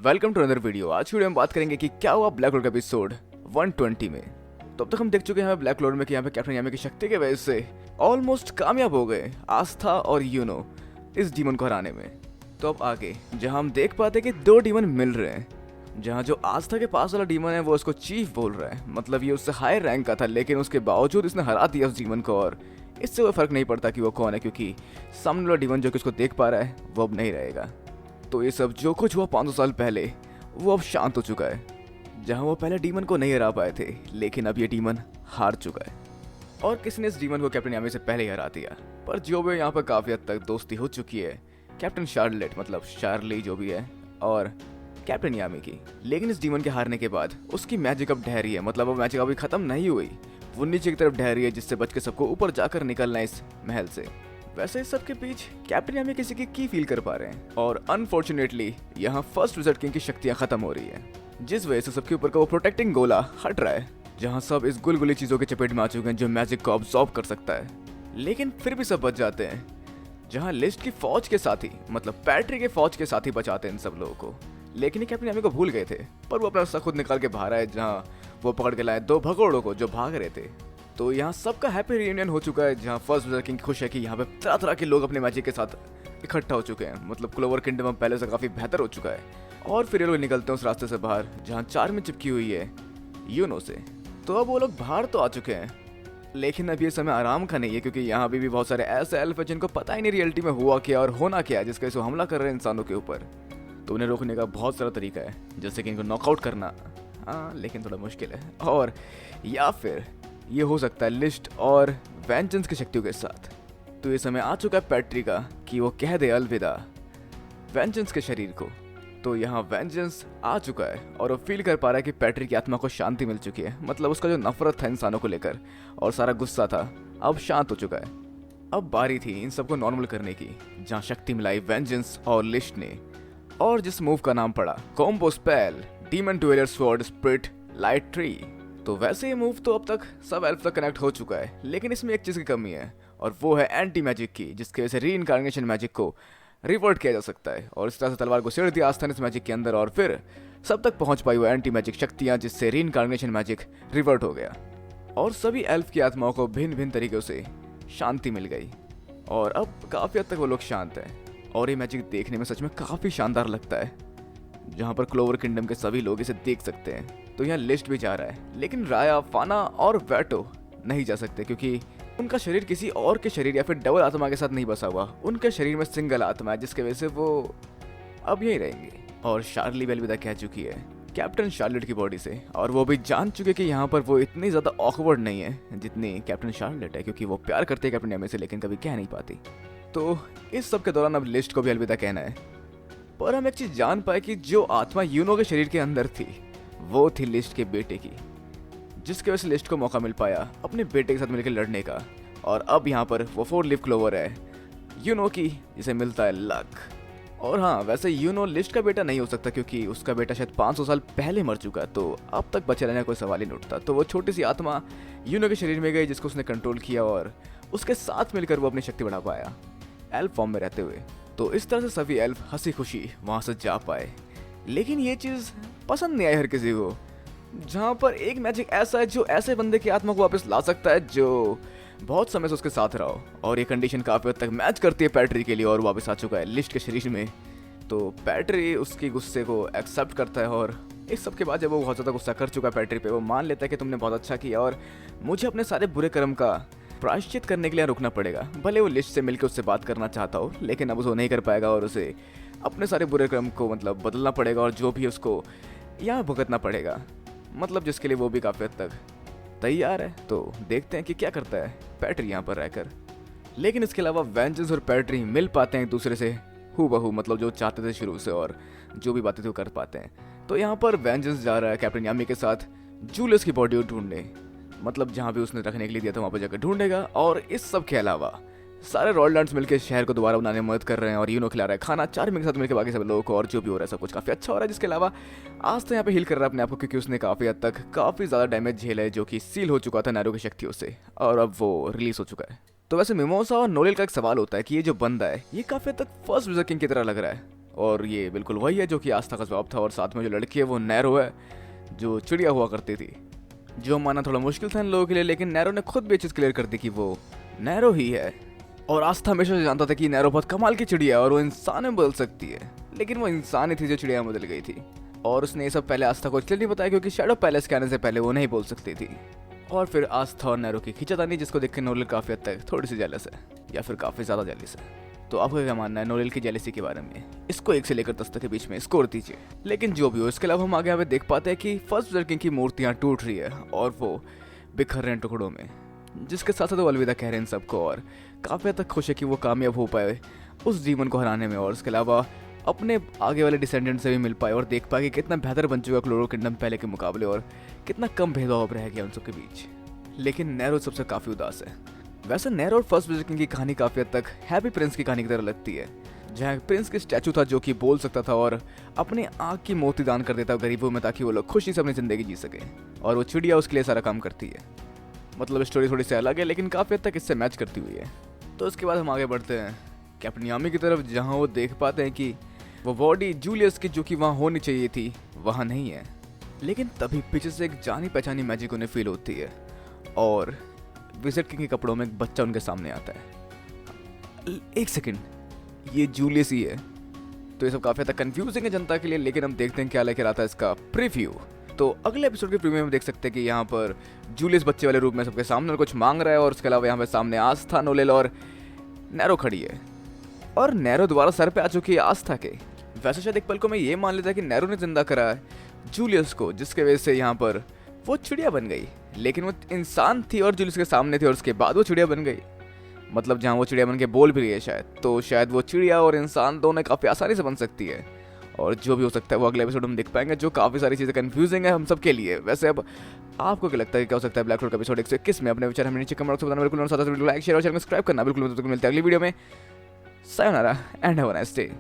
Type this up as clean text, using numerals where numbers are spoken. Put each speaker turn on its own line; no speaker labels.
Welcome to another video. आज की video में बात करेंगे कि क्या हुआ ब्लैक लोड का एपिसोड 120 में। तो अब तक हम देख चुके हैं ब्लैक लोड में कि यहाँ पे कैप्टन यामी की शक्ति की वजह से ऑलमोस्ट कामयाब हो गए आस्था और यूनो इस डीमन को हराने में। तो अब आगे जहाँ हम देख पाते हैं कि दो डीमन मिल रहे हैं, जहाँ जो आस्था के पास वाला डीमन है वो उसको चीफ बोल रहा है, मतलब ये उससे हाई रैंक का था, लेकिन उसके बावजूद इसने हरा दिया उस डीमन को और इससे कोई फर्क नहीं पड़ता कि वो कौन है, क्योंकि सामने वाला डीमन जो कि उसको देख पा रहा है वो अब नहीं रहेगा। तो ये सब जो कुछ हुआ 500 साल पहले वो अब शांत हो चुका है। जहां वो पहले डीमन को नहीं हरा पाए थे, लेकिन अब ये डीमन हार चुका है और किसी ने इस डीमन को कैप्टन यामी से पहले ही हरा दिया। पर जो भी यहाँ पर काफ़ी हद तक दोस्ती हो चुकी है कैप्टन शार्लेट, मतलब शार्ली जो भी है, और कैप्टन यामी की। लेकिन इस डीमन के हारने के बाद उसकी मैजिक अब ढह रही है, मतलब वो मैजिक अभी ख़त्म नहीं हुई, वो नीचे की तरफ ढह रही है, जिससे बच के सबको ऊपर जाकर निकलना है इस महल से। वैसे इस सब के बीच कैप्टन यामी किसी की फील कर पा रहे हैं और अनफॉर्चुनेटली यहाँ फर्स्ट विज़र्ड किंग की शक्तियाँ खत्म हो रही है, जिस वजह से सबके ऊपर का वो प्रोटेक्टिंग गोला हट रहा है, जहाँ सब इस गुलगुली चीज़ों के चपेट में आ चुके हैं जो मैजिक को ऑब्जॉर्ब कर सकता है। लेकिन फिर भी सब बच जाते हैं, जहाँ लिस्ट की फौज के साथी, मतलब पैट्री के फौज के साथी बचाते हैं इन सब लोगों को। लेकिन ये कैप्टन यामी को भूल गए थे, पर वो अपना खुद निकाल के बाहर आए, जहाँ वो पकड़ के लाए दो भगोड़ों को जो भाग रहे थे। तो यहाँ सबका हैप्पी रियूनियन हो चुका है, जहाँ फर्स्ट विज़र्ड किंग खुश है कि यहाँ पे तरह तरह के लोग अपने मैजिक के साथ इकट्ठा हो चुके हैं, मतलब क्लोवर किंगडम अब पहले से काफ़ी बेहतर हो चुका है। और फिर ये लोग निकलते हैं उस रास्ते से बाहर जहाँ चार में चिपकी हुई है यूनो से। तो अब वो लोग बाहर तो आ चुके हैं, लेकिन अब ये समय आराम का नहीं है, क्योंकि यहाँ अभी भी बहुत सारे ऐसे एल्फ हैं जिनको पता ही नहीं रियलिटी में हुआ क्या और होना क्या है, जिसके वजह से हमला कर रहे हैं इंसानों के ऊपर। तो उन्हें रोकने का बहुत सारा तरीका है, जैसे कि इनको नॉकआउट करना, हाँ लेकिन थोड़ा मुश्किल है, और या फिर ये हो सकता है लिस्ट और वेंजेंस की शक्तियों के साथ। तो ये समय आ चुका है पैट्री का कि वो कह दे अलविदा वेंजेंस के शरीर को। तो यहाँ वेंजेंस आ चुका है और वो फील कर पा रहा है कि पैट्री की आत्मा को शांति मिल चुकी है, मतलब उसका जो नफरत था इंसानों को लेकर और सारा गुस्सा था अब शांत हो चुका है। अब बारी थी इन सबको नॉर्मल करने की, जहाँ शक्ति मिलाई वेंजेंस और लिस्ट ने, और जिस मूव का नाम पड़ा combo spell demon डुएलर sword spirit light tree. तो वैसे ये मूव तो अब तक सब एल्फ तक कनेक्ट हो चुका है, लेकिन इसमें एक चीज़ की कमी है और वो है एंटी मैजिक की, जिसके वजह से री इनकारनेशन मैजिक को रिवर्ट किया जा सकता है। और इस तरह से तलवार को सिड़ दिया आस्था ने इस मैजिक के अंदर, और फिर सब तक पहुंच पाई वो एंटी मैजिक शक्तियाँ, जिससे री इनकारनेशन मैजिक रिवर्ट हो गया और सभी एल्फ की आत्माओं को भिन्न भिन्न तरीक़ों से शांति मिल गई और अब काफ़ी हद तक वो लोग शांत हैं। और ये मैजिक देखने में सच में काफ़ी शानदार लगता है, जहाँ पर क्लोवर किंगडम के सभी लोग इसे देख सकते हैं। तो यहाँ लिस्ट भी जा रहा है, लेकिन राया, फाना और वैटो नहीं जा सकते, क्योंकि उनका शरीर किसी और के शरीर या फिर डबल आत्मा के साथ नहीं बसा हुआ, उनके शरीर में सिंगल आत्मा है, जिसके वजह से वो अब यहीं रहेंगे। और शार्ली भी अलविदा कह चुकी है कैप्टन शार्लेट की बॉडी से, और वो भी जान चुके कि यहाँ पर वो इतनी ज़्यादा ऑकवर्ड नहीं है जितनी कैप्टन शार्लेट है, क्योंकि वो प्यार करते हैं कैप्टन यामी से, लेकिन कभी कह नहीं पाती। तो इस सब के दौरान अब लिस्ट को भी अलविदा कहना है। पर हम एक चीज़ जान पाए कि जो आत्मा यूनो के शरीर के अंदर थी वो थी लिस्ट के बेटे की, जिसकी वजह से लिस्ट को मौका मिल पाया अपने बेटे के साथ मिलकर लड़ने का। और अब यहाँ पर वो 4 लीफ क्लोवर है यूनो की, जिसे मिलता है लक। और हाँ, वैसे यूनो लिस्ट का बेटा नहीं हो सकता, क्योंकि उसका बेटा शायद 500 साल पहले मर चुका, तो अब तक बचे रहने का कोई सवाल ही नहीं उठता। तो वो छोटी सी आत्मा यूनो के शरीर में गई, जिसको उसने कंट्रोल किया और उसके साथ मिलकर वो अपनी शक्ति बढ़ा पाया एल्फ फॉर्म में रहते हुए। तो इस तरह से सभी एल्फ हंसी खुशी वहाँ से जा पाए। लेकिन ये चीज़ पसंद नहीं आई हर किसी को, जहाँ पर एक मैजिक ऐसा है जो ऐसे बंदे की आत्मा को वापस ला सकता है जो बहुत समय से उसके साथ रहा हो, और ये कंडीशन काफ़ी हद तक मैच करती है पैट्री के लिए, और वापस आ चुका है लिस्ट के शरीर में। तो पैट्री उसकी गुस्से को एक्सेप्ट करता है, और इस सब के बाद जब वो बहुत ज़्यादा गुस्सा कर चुका है पैट्री पे, वो मान लेता है कि तुमने बहुत अच्छा किया और मुझे अपने सारे बुरे कर्म का प्रायश्चित करने के लिए रुकना पड़ेगा। भले वो लिस्ट से मिलकर उससे बात करना चाहता हो, लेकिन अब वो नहीं कर पाएगा और उसे अपने सारे बुरे कर्म को मतलब बदलना पड़ेगा, और जो भी उसको यहाँ भुगतना पड़ेगा, मतलब जिसके लिए वो भी काफ़ी हद तक तैयार है। तो देखते हैं कि क्या करता है पैट्री यहाँ पर रहकर। लेकिन इसके अलावा वेंजेंस और पैट्री मिल पाते हैं एक दूसरे से हूबहू, मतलब जो चाहते थे शुरू से और जो भी बातें थे वो कर पाते हैं। तो यहाँ पर वेंजेंस जा रहा है कैप्टन यामी के साथ जूलियस की बॉडी को ढूंढने, मतलब जहाँ भी उसने रखने के लिए दिया था वहाँ पर जाकर ढूंढेगा। और इस सब के अलावा सारे रॉयलैंड्स मिलकर शहर को दोबारा बनाने में मदद कर रहे हैं, और यूनो खिला रहा है खाना चार्मी के साथ मिलकर बाकी सब लोगों को, और जो भी हो रहा है सब कुछ काफ़ी अच्छा हो रहा है। जिसके अलावा आज तो यहाँ पे हील कर रहा है अपने आप को, क्योंकि उसने काफ़ी हद तक काफ़ी ज़्यादा डैमेज झेला है, जो कि सील हो चुका था नैरो की शक्तियों से, और अब वो रिलीज हो चुका है। तो वैसे मिमोसा और नोलिल का एक सवाल होता है कि ये जो बंदा है ये काफ़ी हद तक फर्स्ट विज़र्ड किंग की तरह लग रहा है, और ये बिल्कुल वही है जो कि आस्था का जवाब था। और साथ में जो लड़की है वो नैरो है, जो चिड़िया हुआ करती थी, जो मानना थोड़ा मुश्किल था इन लोगों के लिए, लेकिन नैरो ने खुद भी चीज़ क्लियर कर दी कि वो नैरो ही है। और आस्था हमेशा से जानता था कि नैरो बहुत कमाल की चिड़िया है और वो इंसान में बदल सकती है, लेकिन वो इंसान ही थी जो चिड़िया में बदल गई थी। और उसने ये सब पहले आस्था को इसलिए नहीं बताया क्योंकि शैडो पैलेस के आने से पहले वो नहीं बोल सकती थी। और फिर आस्था और नैरो की खींचातानी, जिसको देख के नोलिल काफ़ी हद तक थोड़ी सी जेलस है, या फिर काफ़ी ज़्यादा जेलस है। तो आपका क्या मानना है नोलिल की जेलसी के बारे में? इसको 1 से लेकर 10 तक के बीच में स्कोर दीजिए। लेकिन जो भी हो, इसके अलावा हम आगे यहाँ पे देख पाते हैं कि फर्स्ट बर्जर किंग की मूर्तियाँ टूट रही है और वो बिखर रहे हैं टुकड़ों में, जिसके साथ साथ वो अलविदा कह रहे हैं इन सबको और काफ़ी हद तक खुश है कि वो कामयाब हो पाए उस डीमन को हराने में, और उसके अलावा अपने आगे वाले डिसेंडेंट से भी मिल पाए और देख पाए कि कितना बेहतर बन चुका क्लोरो किंगडम पहले के मुकाबले और कितना कम भेदभाव रह गया उन सबके बीच। लेकिन नैरो सबसे काफ़ी उदास है। वैसे नैरो और फर्स्ट बर्जर किंग की कहानी काफ़ी हद तक हैप्पी प्रिंस की कहानी की तरह लगती है, जहाँ प्रिंस की स्टैचू था जो कि बोल सकता था और अपनी आँख की मोती दान कर देता गरीबों में, ताकि वो लोग खुशी से अपनी ज़िंदगी जी सके, और वो चिड़िया उसके लिए सारा काम करती है। मतलब स्टोरी थोड़ी सी अलग है लेकिन काफ़ी हद तक इससे मैच करती हुई है। तो उसके बाद हम आगे बढ़ते हैं कैप्टन यामी की तरफ, जहाँ वो देख पाते हैं कि वो बॉडी जूलियस की जो कि वहाँ होनी चाहिए थी वहाँ नहीं है। लेकिन तभी पीछे से एक जानी पहचानी मैजिक उन्हें फील होती है और विज़र्ड किंग के कपड़ों में एक बच्चा उनके सामने आता है। 1 सेकंड, ये जूलियस ही है? तो ये सब काफ़ी हद तक कंफ्यूजिंग है जनता के लिए, लेकिन हम देखते हैं क्या लेकर आता है इसका प्रीव्यू। तो अगले एपिसोड के प्रीव्यू में हम देख सकते हैं कि यहाँ पर जूलियस बच्चे वाले रूप में सबके सामने कुछ मांग रहा है, और उसके अलावा यहाँ पे सामने आस्था, नोलिल और नैरो खड़ी है, और नैरो दोबारा सर पे आ चुकी है आस्था के। वैसे शायद एक पल को मैं ये मान लेता कि नैरो ने जिंदा करा है जूलियस को, जिसके वजह से यहाँ पर वो चिड़िया बन गई, लेकिन वो इंसान थी और जूलियस के सामने थी और उसके बाद वो चिड़िया बन गई। मतलब जहाँ वो चिड़िया बन के बोल भी रही है शायद, तो शायद वो चिड़िया और इंसान दोनों काफ़ी आसानी से बन सकती है। और जो भी हो सकता है वो अगले एपिसोड में देख पाएंगे, जो काफ़ी सारी चीज़ें कंफ्यूजिंग है हम सब के लिए। वैसे अब आपको क्या लगता है क्या हो सकता है ब्लैक रोड का एपिसोड 121 में? अपने विचार हमें नीचे कमेंट बॉक्स में बताना बिल्कुल, और साथ साथ वीडियो लाइक शेयर और चैनल को सब्सक्राइब करना बिल्कुल। मिलते हैं अगली वीडियो में। Sayonara and have a nice day.